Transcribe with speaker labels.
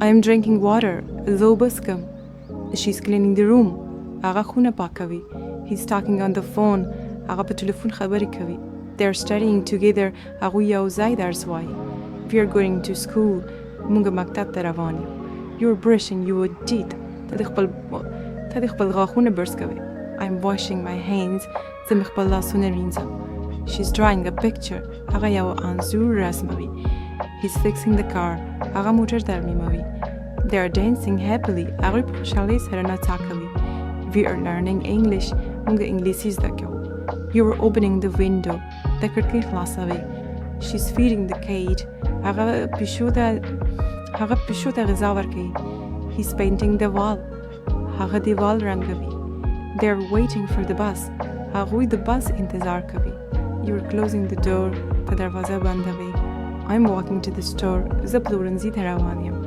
Speaker 1: I am drinking water. زه اوبه څښم. She's cleaning the room. هغه خونه پاکوي. He's talking on the phone. هغه په ټلیفون خبرې کوي. They're studying together. هغوی یو ځای درس وایي. We're going to school. موږ مکتب ته روان یو. You're brushing your teeth. ته د خپل غاښونه برس کوي. I'm washing my hands. زه مې خپل لاسونه وینځم. She's drawing a picture. هغه یو انځور رسموي. He's fixing the car. هغه موټر ترمیموي. They are dancing happily. هغوی په خوشحالۍ سره نڅا کوي. We are learning English. موږ انګلیسي زده کوو. You're opening the window. د کړکۍ خلاصوي. She's feeding the cage. هغه پیشو ته غذا ورکوي. He's painting the wall. هغه دیوال رنګوي. They're waiting for the bus. هغوی د بس انتظار کوي. You're closing the door. ته دروازه بندوي. I'm walking to the store. زه پلورنځي ته روان یم.